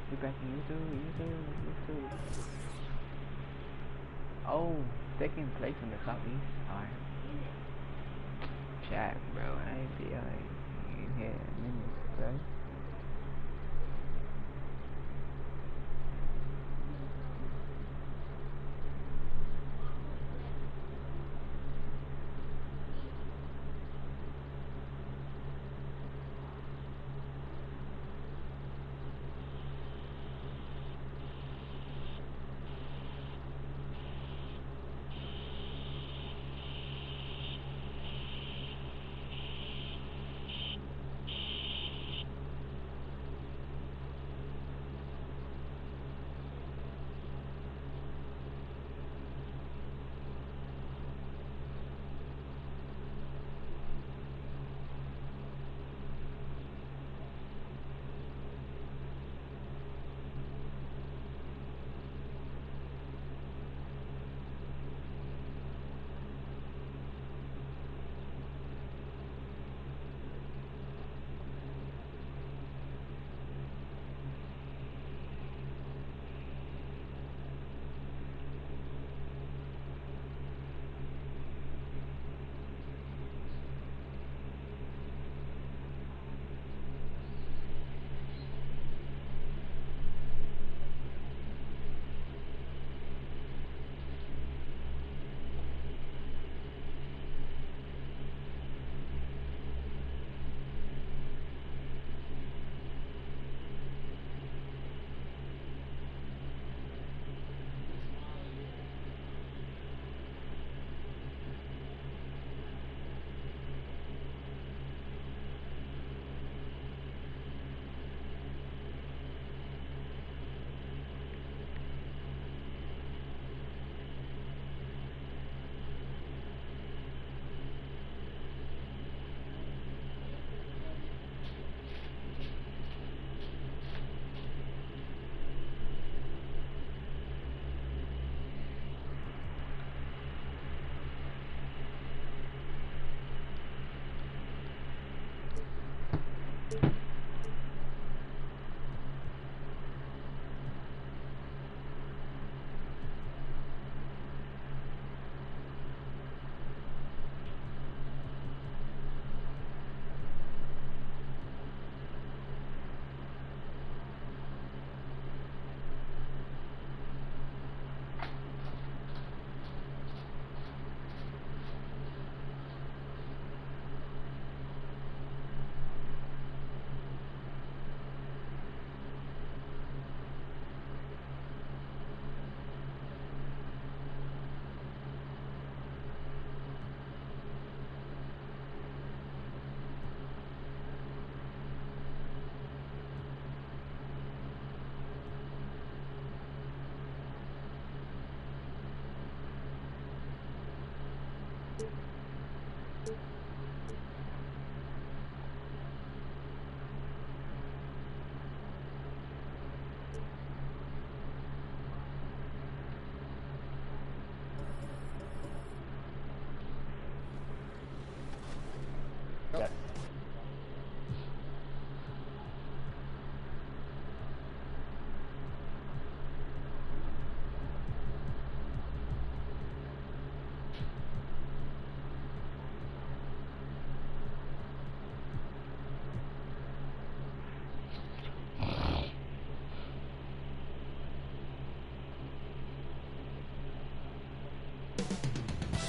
We back in YouTube. Oh, second place in the Southeast. Alright. Chat, bro. I ain't feel like in here in minutes, bro.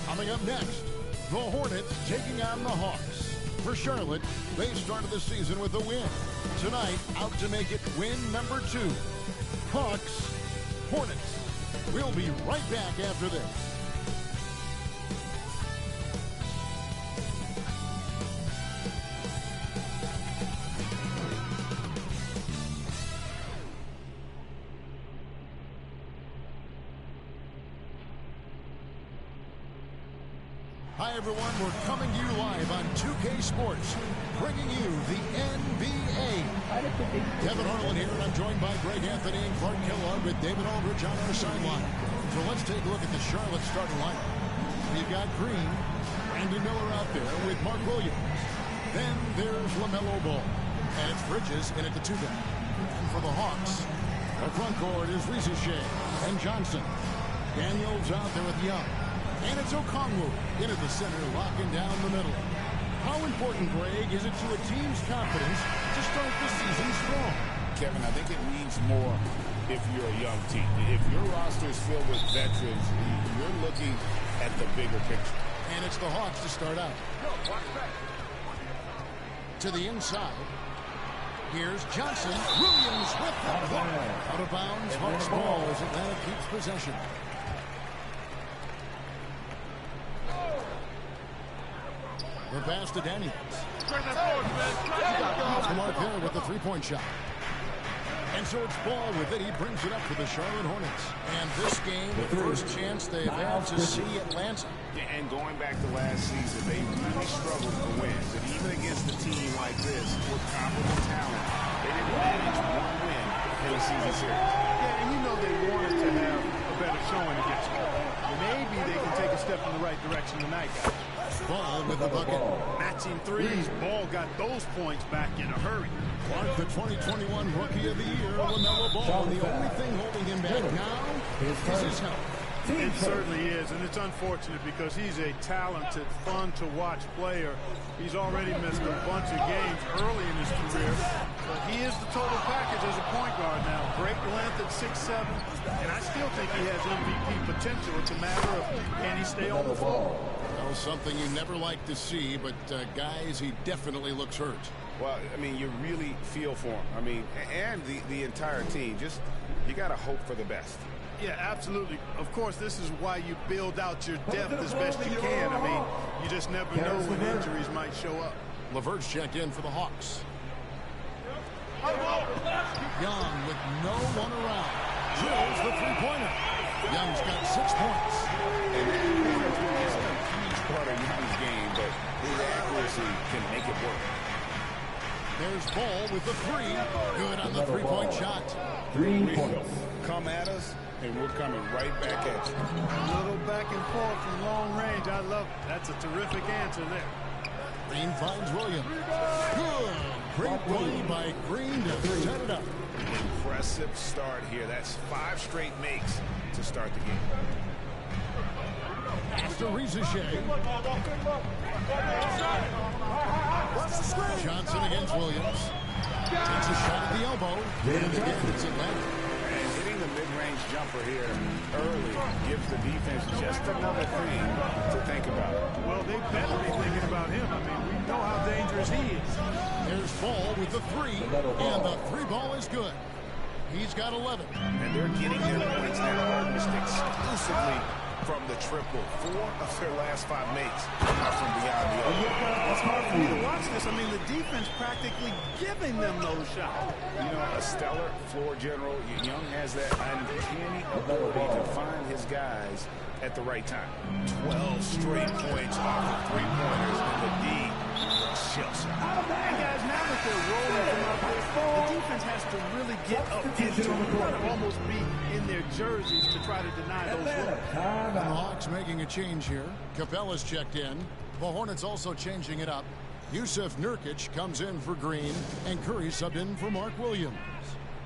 Coming up next, the Hornets taking on the Hawks. For Charlotte, they started the season with a win. Tonight, out to make it win number 2. Hawks, Hornets. We'll be right back after this. Hi, everyone. We're coming to you live on 2K Sports, bringing you the NBA. Kevin Harlan here, and I'm joined by Greg Anthony and Clark Kellogg with David Aldridge on our sideline. So let's take a look at the Charlotte starting lineup. We've got Green, Brandon Miller out there with Mark Williams. Then there's LaMelo Ball. And it's Bridges in at the 2-guard. And for the Hawks, The front court is Rizushea and Johnson. Daniels out there with Young. And it's Okongwu into the center, locking down the middle. How important, Greg, is it to a team's confidence to start the season strong? Kevin, I think it means more if you're a young team. If your roster is filled with veterans, you're looking at the bigger picture. And it's the Hawks to start out. To the inside. Here's Johnson. Williams with the block. Out of bounds. Hawks ball as Atlanta keeps possession. The pass to Daniels. Off the mark there with the three-point shot. And so it's Ball with it. He brings it up for the Charlotte Hornets. And this game, the first chance they've had to see Atlanta. And going back to last season, they really struggled for wins. And even against a team like this with comparable talent, they didn't manage one win in a season series. Yeah, and you know they wanted to have a better showing against them. Maybe they can take a step in the right direction tonight, guys. Ball with the bucket. Matching threes. Ball got those points back in a hurry. Clark, the 2021 Rookie of the Year, LaMelo Ball. The only thing holding him back now is his health. It certainly is, and it's unfortunate because he's a talented, fun-to-watch player. He's already missed a bunch of games early in his career, but he is the total package as a point guard now. Great length at 6'7", and I still think he has MVP potential. It's a matter of can he stay on the floor. Well, something you never like to see, but guys, he definitely looks hurt. Well, I mean, you really feel for him. I mean, and the entire team. Just, you got to hope for the best. Yeah, absolutely. Of course, this is why you build out your depth as best you can. I mean, you just never know when injuries might show up. LeVert's checked in for the Hawks. Young with no one around. Drills the three-pointer. Young's got 6 points. And that is a huge part of Young's game, but his accuracy can make it work. There's Ball with the three. Good on the three-point shot. 3 points. Come at us, and we're coming right back at you. A little back and forth from long range. I love it. That's a terrific answer there. Green finds Williams. Good. Great play by Green to set it up. Impressive start here. That's 5 straight makes to start the game. After Rizushea. Johnson against Williams. Takes a shot at the elbow. And again, it's Atlanta. And hitting the mid-range jumper here early gives the defense just another thing to think about. Well, they better be thinking about him. I mean, we know how dangerous he is. There's Ball with the three, and the three ball is good. He's got 11. And they're getting their points now almost exclusively from the triple. 4 of their last 5 makes are from beyond the arc. It's hard for me to watch this. I mean, the defense practically giving them those shots. You know, a stellar floor general. Young has that uncanny ability to find his guys at the right time. 12 straight points off of three-pointers, and the D shifts. And guys, now that they're rolling from out there, the defense has to really get up into them, almost be in their jerseys to try to deny those looks. And the Hawks making a change here. Capella's checked in. The Hornets also changing it up. Yusuf Nurkic comes in for Green, and Curry subbed in for Mark Williams.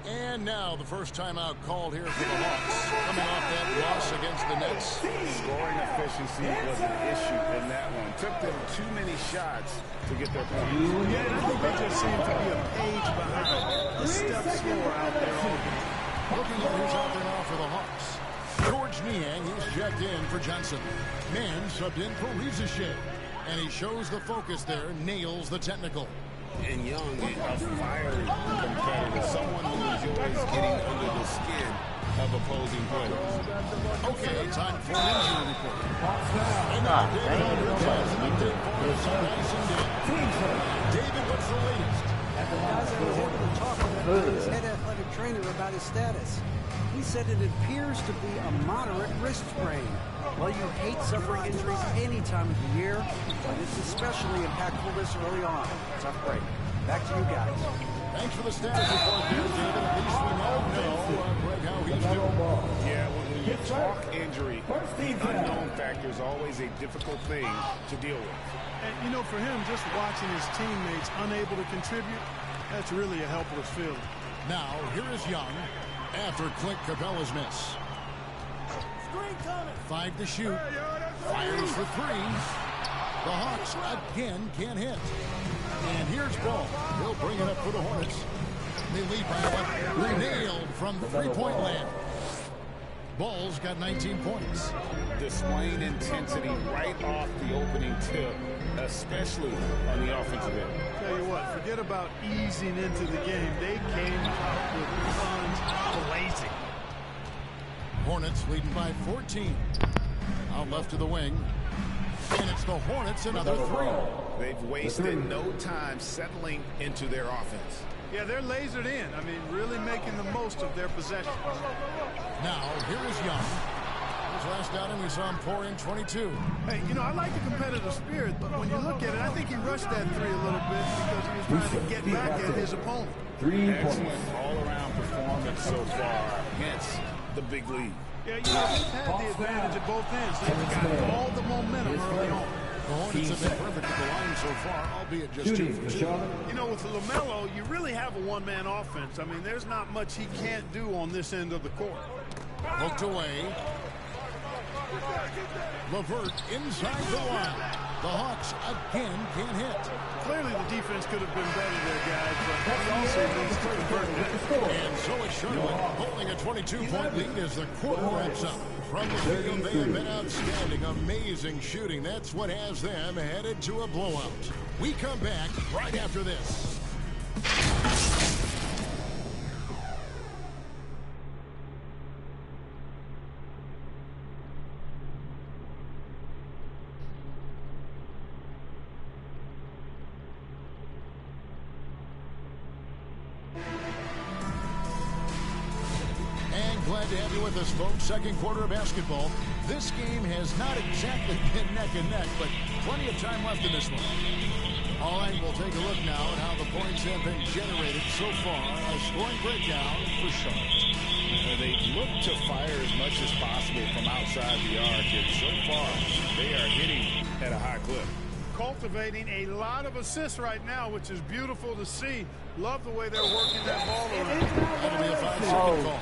And now the first timeout called here for the Hawks. Coming off that loss against the Nets. Scoring efficiency was an issue in that one. Took them too many shots to get their points. Yeah, I think they just seem to be a page behind. A step slower out there. Looking at who's out there now for the Hawks. George Niang, he's checked in for Johnson. Mann subbed in for Rizushea. And he shows the focus there, nails the technical. And Young, a fiery competitor, someone who enjoys getting under the skin of opposing players. Okay, time for an injury report. And now David Aldridge has an update for us on Icing Day. David, what's the latest? Guys, I was able to talk with his head athletic trainer about his status. He said it appears to be a moderate wrist sprain. Well, you hate suffering injuries any time of the year, but it's especially impactful this early on. Tough break. Back to you guys. Thanks for the status report there, David. At least we now know, Greg, how he's doing. Yeah, when you talk injury, the unknown factor is always a difficult thing to deal with. And, you know, for him, just watching his teammates unable to contribute, that's really a helpless feeling. Now, here is Young. after Clint Capella's miss. 5 to shoot. Fires for 3. The Hawks again can't hit. And here's Ball. He'll bring it up for the Hornets. They lead by 1. Nailed from the three-point land. Ball's got 19 points. Displaying intensity right off the opening tip, especially on the offensive end. Tell you what, forget about easing into the game. They came out with guns blazing. Hornets leading by 14. Out left to the wing. And it's the Hornets, another 3. They've wasted no time settling into their offense. Yeah, they're lasered in. I mean, really making the most of their possession. Now, here is Young. His last outing, we saw him pour in 22. Hey, you know, I like the competitive spirit, but when you look at it, I think he rushed that 3 a little bit because he was trying to get back at his opponent. Excellent all-around performance so far, hence the big lead. Yeah, you know, they've had the advantage at both ends. They've got all the momentum early on. The Hornets have been perfect at the line so far, albeit just 2 for 2. You know, with LaMelo, you really have a one-man offense. I mean, there's not much he can't do on this end of the court. Hooked away. LeVert inside the line. The Hawks again can't hit. Clearly the defense could have been better there, guys, but he also needs to convert that. And so is Charlotte holding a 22-point lead as the quarter wraps up. From the field, they have been outstanding, amazing shooting. That's what has them headed to a blowout. We come back right after this. Glad to have you with us, folks. Second quarter of basketball. This game has not exactly been neck and neck, but plenty of time left in this one. All right, we'll take a look now at how the points have been generated so far. A scoring breakdown for Charlotte. They look to fire as much as possible from outside the arc, and so far they are hitting at a high clip. Cultivating a lot of assists right now, which is beautiful to see. Love the way they're working that ball around. That'll be a 5-second call.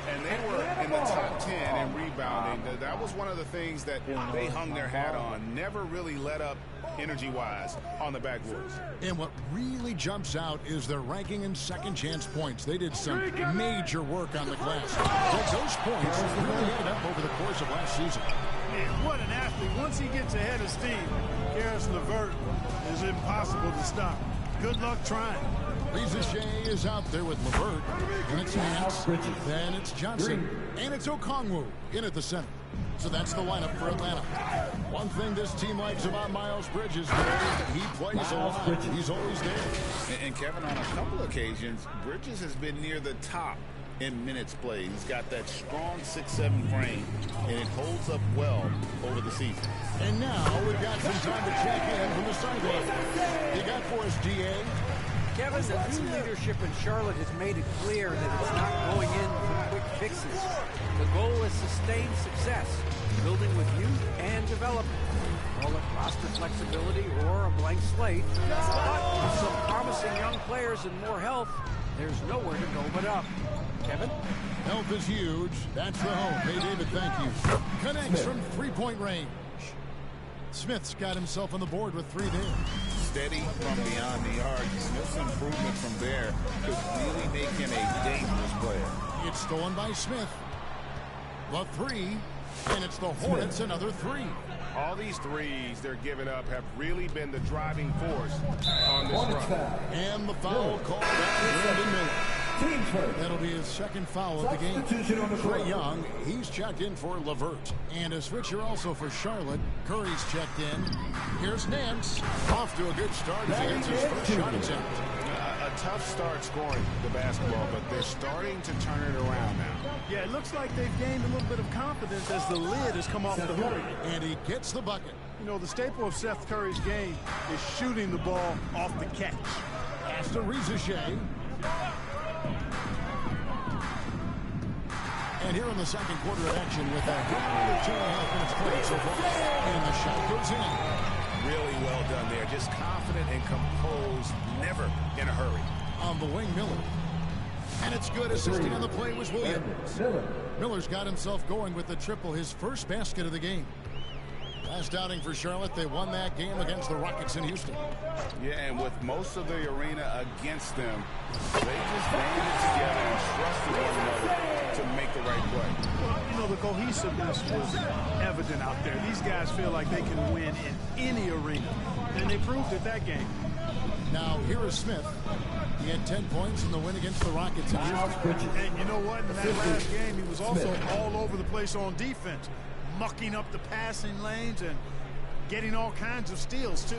And they were in the top 10 in rebounding. That was one of the things that they hung their hat on. Never really let up energy-wise on the backboards. And what really jumps out is their ranking in second chance points. They did some major work on the glass. But those points really added up over the course of last season. And what an athlete. Once he gets ahead of steam, Karis LeVert is impossible to stop. Good luck trying. Lisa Shea is out there with LeVert. And it's Nance. Then it's Johnson. And it's Okongwu in at the center. So that's the lineup for Atlanta. One thing this team likes about Miles Bridges, he plays a lot. He's always there. And Kevin, on a couple occasions, Bridges has been near the top in minutes played. He's got that strong 6'7" frame, and it holds up well over the season. And now we've got some time to check in from the sideline. You got for us, DA? Kevin, the new leadership in Charlotte has made it clear that it's not going in for quick fixes. The goal is sustained success, building with youth and development. Call it roster flexibility or a blank slate. But with some promising young players and more health, there's nowhere to go but up. Kevin? Health is huge. That's the home. Hey, David, thank you. Connects from three-point range. Smith's got himself on the board with 3 there. Steady from beyond the arc. Smith's improvement from there could really make him a dangerous player. It's stolen by Smith. The 3, and it's the Hornets, another 3. All these threes they're giving up have really been the driving force on this run. And the foul called out Brandon Miller. That'll be his second foul of the game. Trae Young, he's checked in for LeVert. And a switcher also for Charlotte. Curry's checked in. Here's Nance. Off to a good start as he gets his first shot attempt. A tough start scoring the basketball, but they're starting to turn it around now. Yeah, it looks like they've gained a little bit of confidence as the lid has come off the hook. And he gets the bucket. You know, the staple of Seth Curry's game is shooting the ball off the catch. Pass to Reza Shea. And here in the second quarter of action with a good 2.5 minutes played so far. And the shot goes in. Really well done there. Just confident and composed, never in a hurry. On the wing, Miller. And it's good. Assisting on the play was Williams. Miller's got himself going with the triple, his first basket of the game. Last outing for Charlotte, they won that game against the Rockets in Houston. Yeah, and with most of the arena against them, they just banded together and trusted one another to make the right play. Well, you know, the cohesiveness was evident out there. These guys feel like they can win in any arena, and they proved it that game. Now, here is Smith. He had 10 points in the win against the Rockets in Houston. And you know what? In that last game, he was also all over the place on defense, mucking up the passing lanes and getting all kinds of steals, too.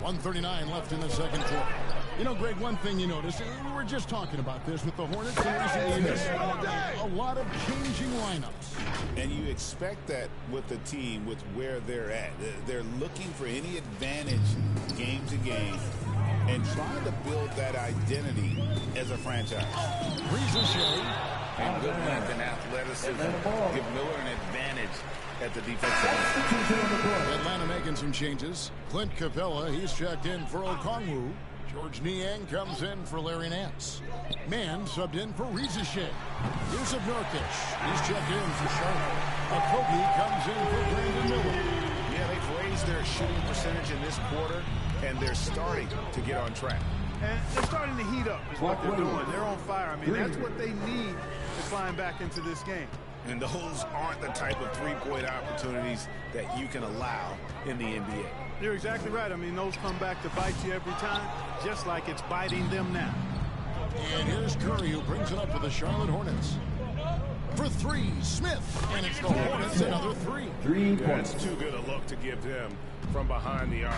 1:39 left in the second quarter. You know, Greg, one thing you notice, we were just talking about this with the Hornets in recent years. A lot of changing lineups. And you expect that with the team, with where they're at. They're looking for any advantage game to game and trying to build that identity as a franchise. And good length and athleticism give Miller an advantage at the defensive end. Atlanta making some changes. Clint Capella, he's checked in for Okongwu. George Niang comes in for Larry Nance. Mann subbed in for Rizachet. Yusuf Nurkic, he's checked in for Charlotte. Okogie comes in for Brandon Miller. Yeah, they've raised their shooting percentage in this quarter, and they're starting to get on track. And they're starting to heat up is what they're doing. They're on fire. I mean, that's what they need to climb back into this game. And those aren't the type of three-point opportunities that you can allow in the NBA. You're exactly right. I mean, those come back to bite you every time, just like it's biting them now. And here's Curry, who brings it up for the Charlotte Hornets. For three, Smith. And it's the Hornets, another three. 3 points. That's too good a look to give them from behind the arc.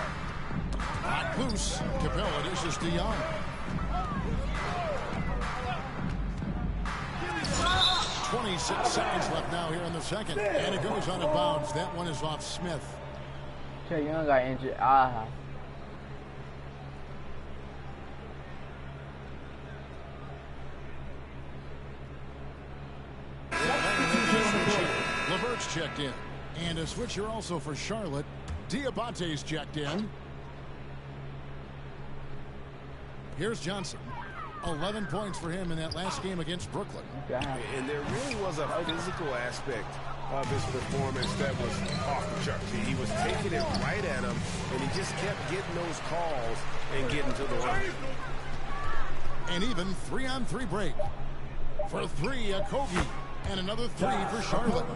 Hot loose. Capella dishes to Young. .26 seconds left now here in the second. And it goes out of bounds. That one is off Smith. Trae Young got injured. LeVert's checked in. And a switcher also for Charlotte. Diabate's checked in. Here's Johnson. 11 points for him in that last game against Brooklyn. And there really was a physical aspect of his performance that was off the charts. He was taking it right at him, and he just kept getting those calls and getting to the line. And even 3-on-3 break. For three, Okogie. And another three for Charlotte.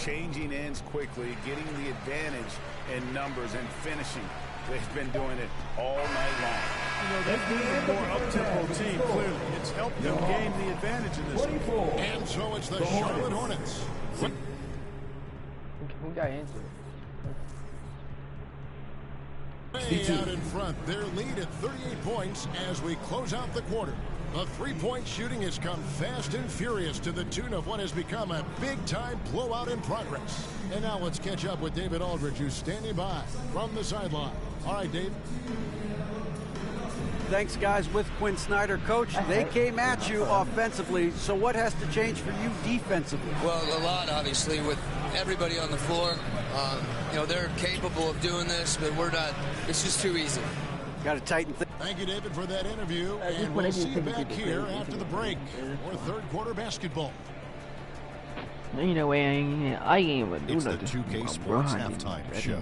Changing ends quickly, getting the advantage in numbers and finishing. They've been doing it all night long. You know, they've been a more up-tempo team, clearly. It's helped them gain the advantage in this one. And so it's the Charlotte Hornets. Who got injured? Way out in front. Their lead at 38 points as we close out the quarter. The three-point shooting has come fast and furious to the tune of what has become a big-time blowout in progress. And now let's catch up with David Aldridge, who's standing by from the sideline. All right, Dave. Thanks, guys. With Quinn Snyder, Coach, they came at you offensively. So what has to change for you defensively? Well, a lot, obviously, with everybody on the floor. You know, they're capable of doing this, but we're not. It's just too easy. Got to tighten things. Thank you, David, for that interview. And we'll see you back here after the break for third quarter basketball. You know, I ain't even do It's the nothing. 2K Sports Halftime Show.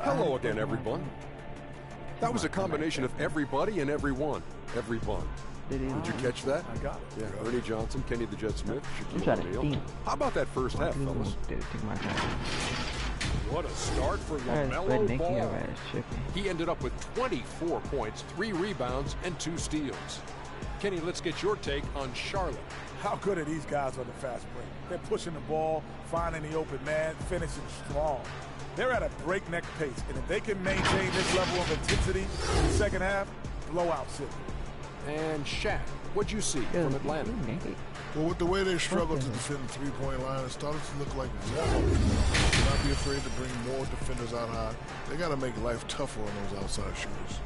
Hello again, everyone. That was a combination of everybody and everyone. Everyone. Did you catch that? I got it. Yeah, Ernie Johnson, Kenny the Jet Smith, I'm Shaquille trying to O'Neal. think. How about that first half, fellas? Take my time. What a start for But LaMelo Nicky Ball. ass tripping. He ended up with 24 points, 3 rebounds, and 2 steals. Kenny, let's get your take on Charlotte. How good are these guys on the fast break? They're pushing the ball, finding the open man, finishing strong. They're at a breakneck pace, and if they can maintain this level of intensity in the second half, blowout city. And Shaq, what'd you see from Atlanta? Well, with the way they struggled to defend the three-point line, it started to look like warm-up. Not be afraid to bring more defenders out high. They got to make life tougher on those outside shooters.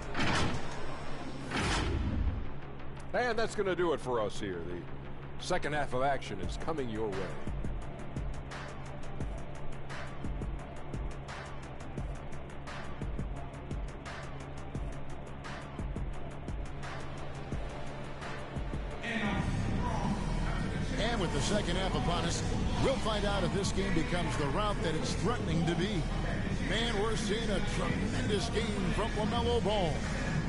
And that's going to do it for us here. The second half of action is coming your way. And with the second half upon us, we'll find out if this game becomes the route that it's threatening to be. Man, we're seeing a tremendous game from LaMelo Ball.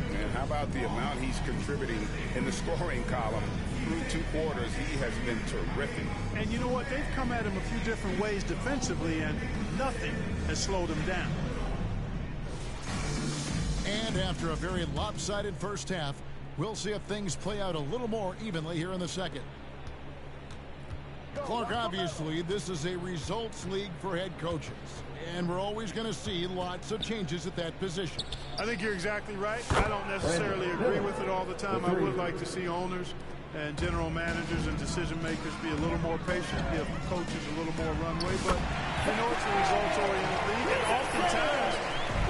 And how about the amount he's contributing in the scoring column through 2 quarters? He has been terrific. And you know what? They've come at him a few different ways defensively, and nothing has slowed him down. And after a very lopsided first half, we'll see if things play out a little more evenly here in the second. Clark, obviously, this is a results league for head coaches, and we're always going to see lots of changes at that position. I think you're exactly right. I don't necessarily agree with it all the time. I would like to see owners and general managers and decision makers be a little more patient, give coaches a little more runway, but you know it's a results-oriented league, and oftentimes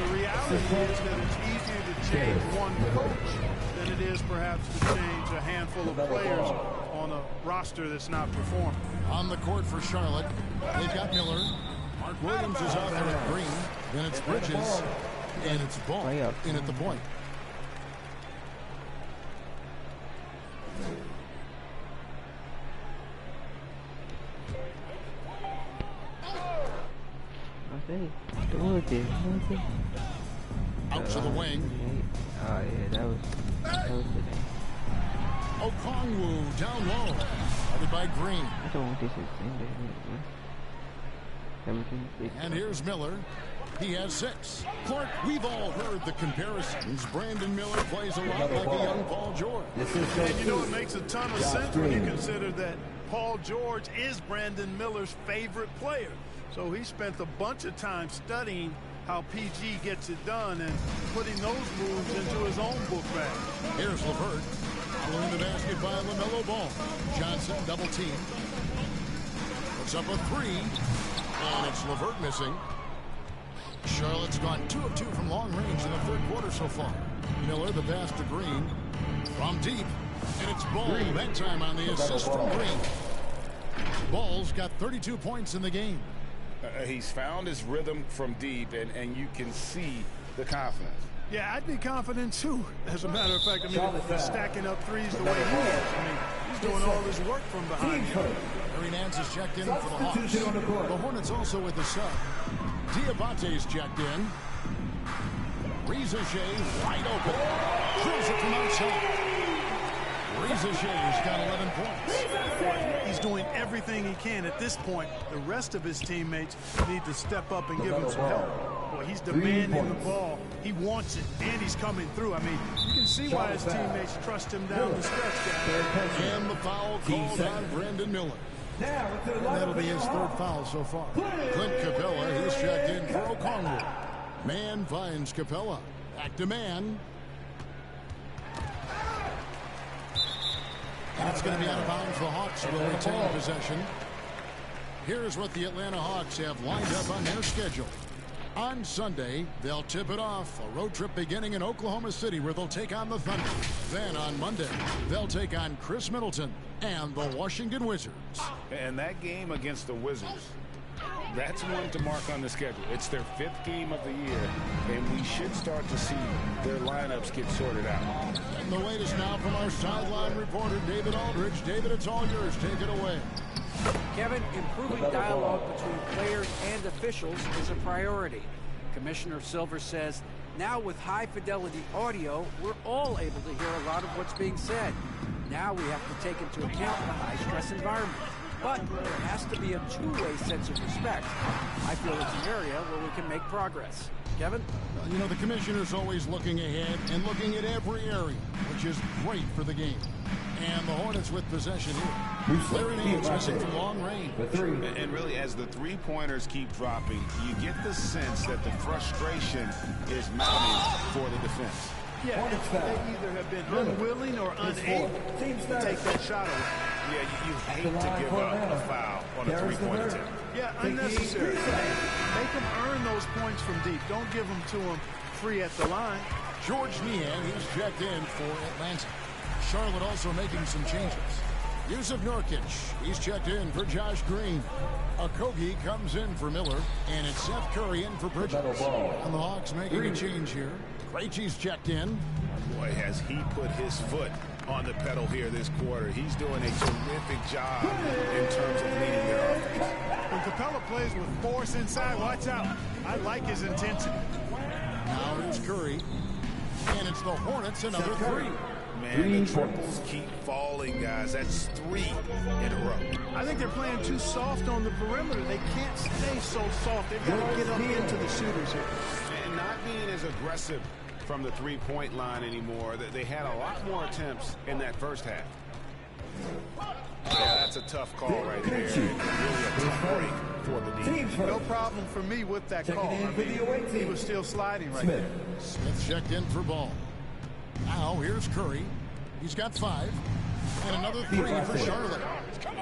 the reality is that it's easier to change one coach than it is perhaps to change a handful of players on a roster that's not performing. On the court for Charlotte, they've got Miller. Mark Williams is out there at Green. Then it's Bridges, and it's Ball in at the point. Out to the wing. Oh yeah, that was the name. Okongwu down low. Headed by Green. I don't want this to And here's Miller. He has 6. Clark, we've all heard the comparisons. Brandon Miller plays a lot like a young Paul George. And you know, it makes a ton of sense when you consider that Paul George is Brandon Miller's favorite player. So he spent a bunch of time studying how PG gets it done and putting those moves into his own book bag. Here's LeVert. Following the basket by LaMelo Ball. Johnson double team. Puts up a 3. And it's LeVert missing. Charlotte's gone 2 of 2 from long range in the third quarter so far. Miller the pass to Green. From deep. And it's Ball that time on the assist from Green. Ball's got 32 points in the game. He's found his rhythm from deep, and you can see the confidence. Yeah, I'd be confident too. As a matter of fact, I mean, stacking up threes the way he is. I mean, he's doing all his work from behind. Harry Nance is checked in for the Hawks. The Hornets also with the sub. Diabate's checked in. Reza Shea wide open. Drills it from outside. Reza Shea's got 11 points. He's doing everything he can at this point. The rest of his teammates need to step up and give him some help. Boy, he's demanding the ball. He wants it, and he's coming through. I mean, you can see why his teammates trust him down the stretch, guys. And the foul called on Brandon Miller. That'll be his 3rd foul so far. Clint Capella, he's checked in for Okongwu. Man finds Capella. Back to man. And it's going to be out of bounds. The Hawks will retain possession. Here's what the Atlanta Hawks have lined up on their schedule. On Sunday, they'll tip it off. A road trip beginning in Oklahoma City where they'll take on the Thunder. Then on Monday, they'll take on Chris Middleton and the Washington Wizards. And that game against the Wizards, that's one to mark on the schedule. It's their 5th game of the year, and we should start to see their lineups get sorted out. And the latest now from our sideline reporter, David Aldridge. David, it's all yours. Take it away. Kevin, improving dialogue between players and officials is a priority. Commissioner Silver says, now with high-fidelity audio, we're all able to hear a lot of what's being said. Now we have to take into account the high-stress environment. But there has to be a two-way sense of respect. I feel it's an area where we can make progress. Kevin? Well, you know, the commissioner's always looking ahead and looking at every area, which is great for the game. And the Hornets with possession here. Larry Nance missing from long range. And really, as the three-pointers keep dropping, you get the sense that the frustration is mounting for the defense. Yeah, they either have been unwilling or unable to take that shot away. Yeah, you hate to give up a foul on a three-point attempt. Yeah, unnecessary. Make them earn those points from deep. Don't give them to them free at the line. George Niang, he's checked in for Atlanta. Charlotte also making some changes. Yusuf Nurkic, he's checked in for Josh Green. Okogie comes in for Miller, and it's Seth Curry in for Bridges. And the Hawks making a change here. Krejci's checked in. Boy, has he put his foot on the pedal here this quarter. He's doing a terrific job in terms of leading their offense. When Capella plays with force inside, watch out. I like his intensity. Now here's Curry. And it's the Hornets another three. Man, the triples keep falling, guys. That's 3 in a row. I think they're playing too soft on the perimeter. They can't stay so soft. They've got to get up into the shooters here. And not being as aggressive from the three-point line anymore. They had a lot more attempts in that first half. Yeah, that's a tough call right there. Really a tough break for the defense. No problem for me with that call. I mean, he was still sliding right there. Smith checked in for ball. Now here's Curry. He's got 5. And another 3 for Charlotte.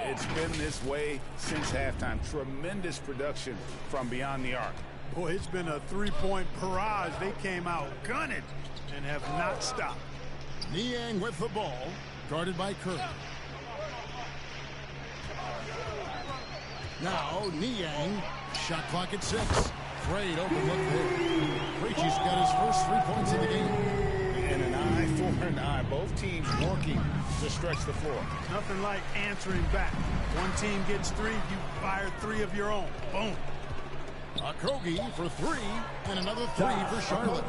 It's been this way since halftime. Tremendous production from beyond the arc. Boy, it's been a three-point barrage. They came out gunning and have not stopped. Niang with the ball, guarded by Curry. Now Niang, shot clock at 6. Great open look there. Krejci's got his first 3 points of the game. And an eye for an eye. Both teams working to stretch the floor. Nothing like answering back. One team gets 3, you fire 3 of your own. Boom. Okogie for 3, and another 3 for Charlotte.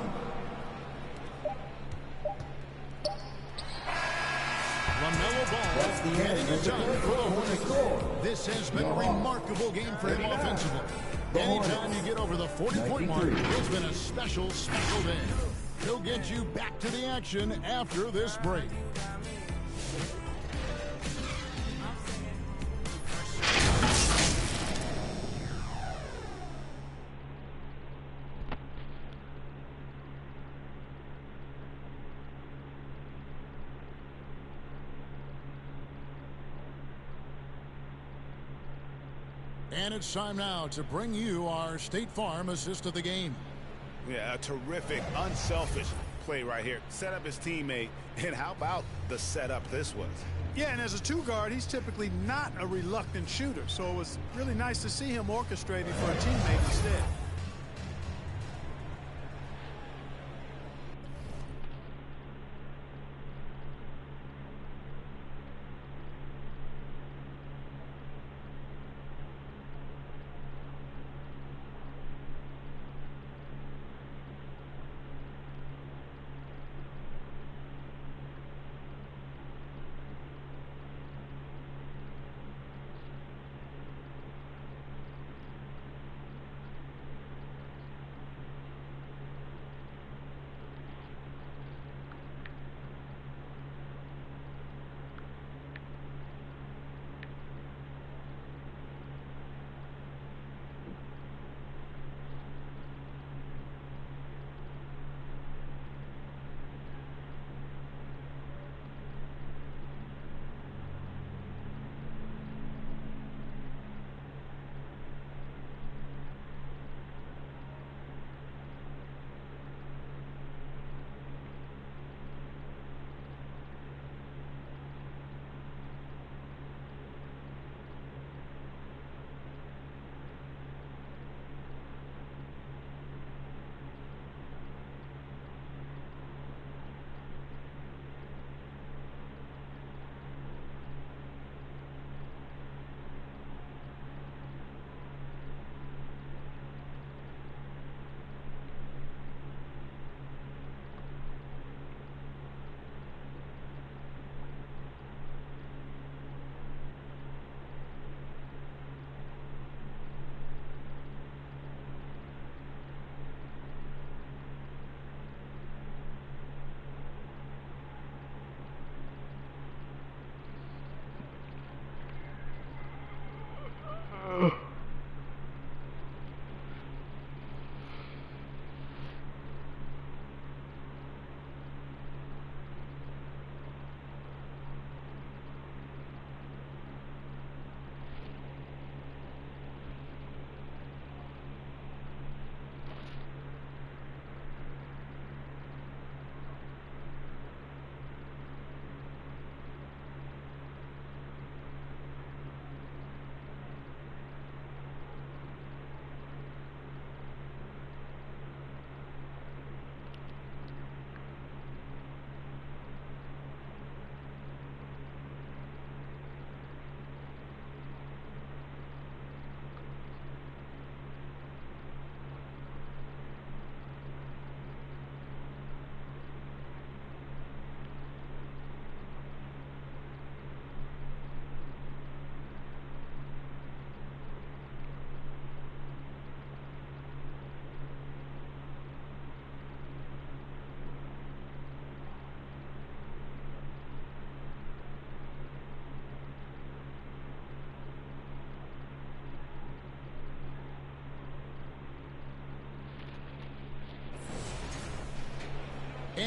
LaMelo Ball getting it done for the Hornets. This has been a remarkable game for him offensively. Anytime you get over the 40-point mark, it's been a special, special day. He'll get you back to the action after this break. And it's time now to bring you our State Farm assist of the game. Yeah, a terrific, unselfish play right here. Set up his teammate, and how about the setup this was? Yeah, and as a 2-guard, he's typically not a reluctant shooter, so it was really nice to see him orchestrating for a teammate instead.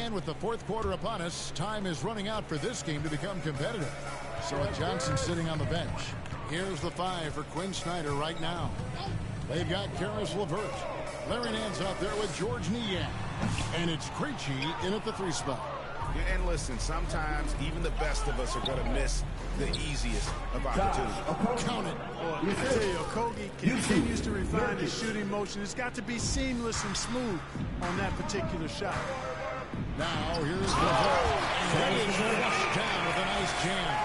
And with the fourth quarter upon us, time is running out for this game to become competitive. So with Johnson sitting on the bench, here's the 5 for Quinn Snyder right now. They've got Karis LeVert. Larry Nance out there with George Niang. And it's Krejci in at the 3 spot. And listen, sometimes even the best of us are going to miss the easiest of opportunities. Count it. Well, I tell you, Okogie continues to refine his shooting motion. It's got to be seamless and smooth on that particular shot. Now here's LeVert. And he is flushed down with a nice jam.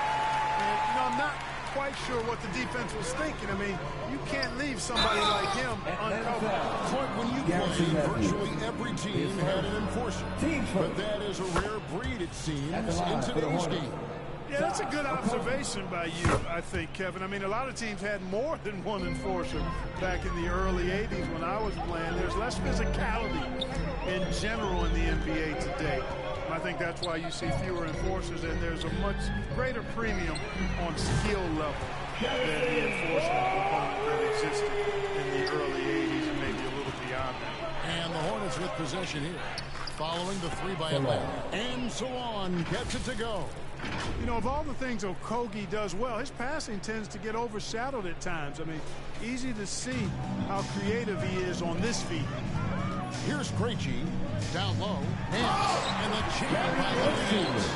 And, I'm not quite sure what the defense was thinking. I mean, you can't leave somebody like him uncovered. Clark, when you play, virtually every team had an enforcer. But that is a rare breed, it seems, in today's game. Yeah, that's a good observation by you, I think, Kevin. I mean, a lot of teams had more than one enforcer back in the early 80s when I was playing. There's less physicality in general in the NBA today. I think that's why you see fewer enforcers, and there's a much greater premium on skill level than the enforcement component that existed in the early 80s and maybe a little beyond that. And the Hornets with possession here, following the 3 by Atlanta. And so on, gets it to go. You know, of all the things Okogie does well, his passing tends to get overshadowed at times. I mean, easy to see how creative he is on this feed. Here's Krejci, down low, and the jam by Nance.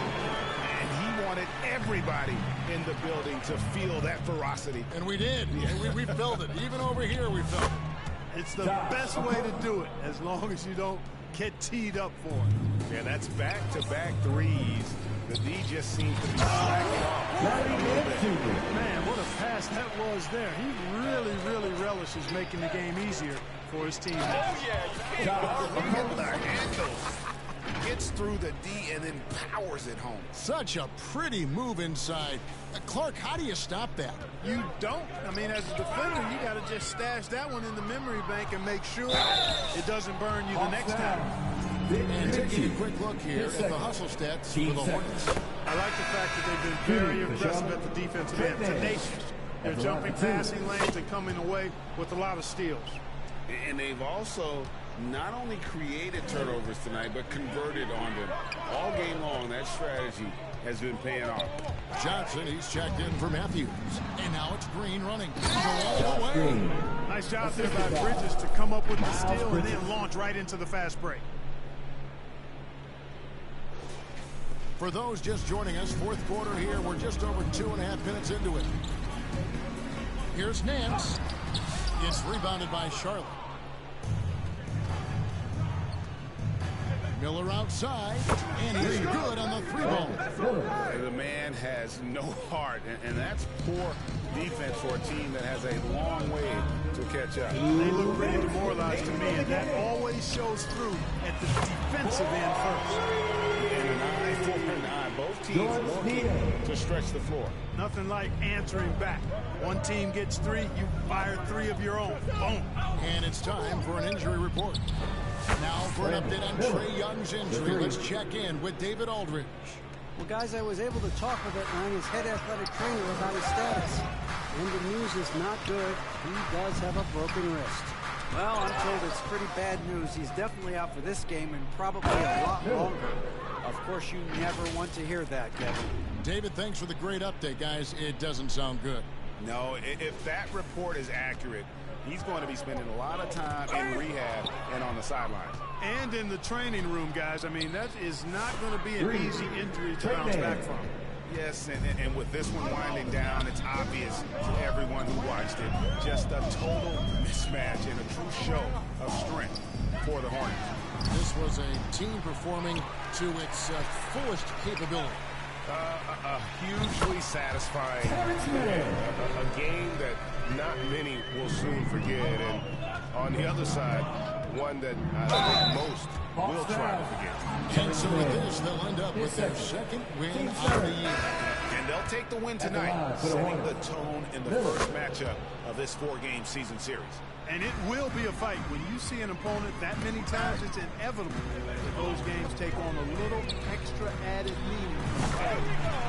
And he wanted everybody in the building to feel that ferocity. And we did. And we felt it. Even over here, we felt it. It's the best way to do it, as long as you don't get teed up for it. Yeah, that's back-to-back threes. The D just seems to be slacking off a little bit. Man, what a pass that was there. He really, really relishes making the game easier for his teammates. Oh, yeah, you can't go the handle. Gets through the D and then powers it home. Such a pretty move inside. Clark, how do you stop that? You don't. I mean, as a defender, you got to just stash that one in the memory bank and make sure it doesn't burn you the next time. And taking a quick look here at the hustle stats for the Hornets. I like the fact that they've been very aggressive at the defensive end. Tenacious. They're jumping passing lanes and coming away with a lot of steals. And they've also not only created turnovers tonight, but converted on them. All game long, that strategy has been paying off. Johnson, he's checked in for Matthews. And now it's Green running. All the way. Nice job there by Bridges to come up with the steal and then launch right into the fast break. For those just joining us, fourth quarter here. We're just over 2.5 minutes into it. Here's Nance. It's rebounded by Charlotte. Miller outside, and he's good on the 3-ball. The man has no heart, and that's poor defense for a team that has a long way to catch up. They look pretty demoralized to me, and that always shows through at the defensive end first. And an eye for an eye. Both teams working to stretch the floor. Nothing like answering back. One team gets 3, you fire 3 of your own. Boom. And it's time for an injury report. Now for an update on Trae Young's injury. Let's check in with David Aldridge. Well, guys, I was able to talk with Atlanta's head athletic trainer about his status. And the news is not good. He does have a broken wrist. Well, I'm told it's pretty bad news. He's definitely out for this game and probably a lot longer. Of course, you never want to hear that, Kevin. David, thanks for the great update, guys. It doesn't sound good. No, if that report is accurate, he's going to be spending a lot of time in rehab and on the sidelines. And in the training room, guys. I mean, that is not going to be an easy injury to bounce back from. Yes, and with this one winding down, it's obvious to everyone who watched it. Just a total mismatch and a true show of strength for the Hornets. This was a team performing to its fullest capability. Hugely satisfying. A game that not many will soon forget. And on the other side, one that I think most will try to forget. And so with this, they'll end up with their second win of the year. And they'll take the win tonight, setting the tone in the first matchup of this 4-game season series. And it will be a fight. When you see an opponent that many times, it's inevitable that those games take on a little extra added meaning.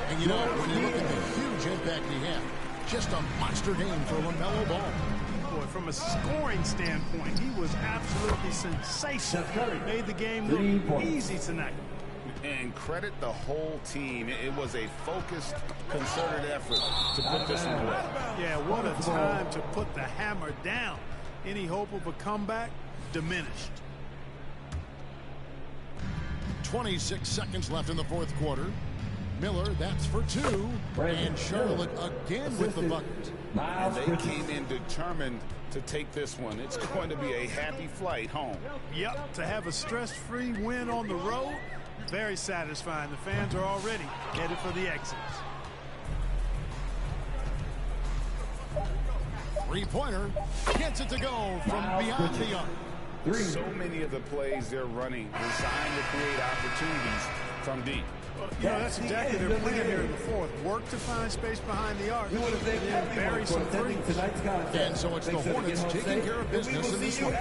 And you know, when you look at the huge impact he had, just a monster game for LaMelo Ball. Boy, from a scoring standpoint, he was absolutely sensational. Made the game look easy tonight. And credit the whole team. It was a focused, concerted effort to put this one away. Yeah, what a time to put the hammer down. Any hope of a comeback diminished. 26 seconds left in the fourth quarter. Miller, that's for two. And Charlotte again with the bucket. And they came in determined to take this one. It's going to be a happy flight home. Yep, to have a stress-free win on the road, very satisfying. The fans are already headed for the exits. Three-pointer gets it to go from beyond the arc. So many of the plays they're running designed to create opportunities from deep. You know, that's exactly their plan here in the fourth. Work to find space behind the arc, and then bury some threes. And so it's the Hornets taking care of business in this one.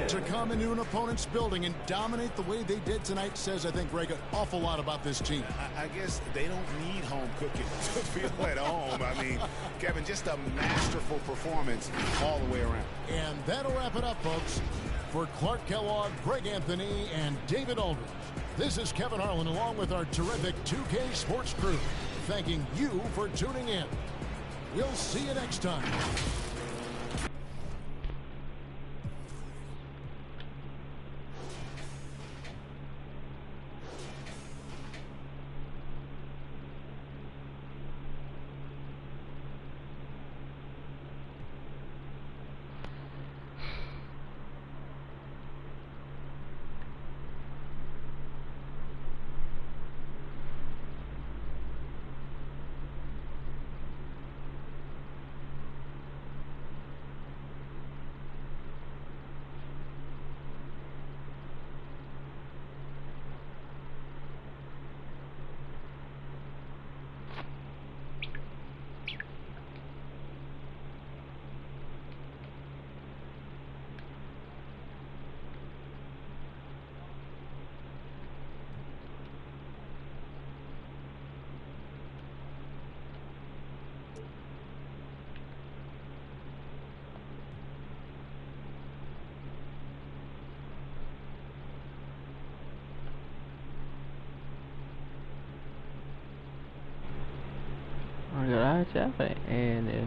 To come into an opponent's building and dominate the way they did tonight says, I think, Greg, an awful lot about this team. I guess they don't need home cooking to feel at home. I mean, Kevin, just a masterful performance all the way around. And that'll wrap it up, folks. For Clark Kellogg, Greg Anthony, and David Aldridge, this is Kevin Harlan along with our terrific 2K Sports crew, thanking you for tuning in. We'll see you next time. Rồi đó, chắc vậy.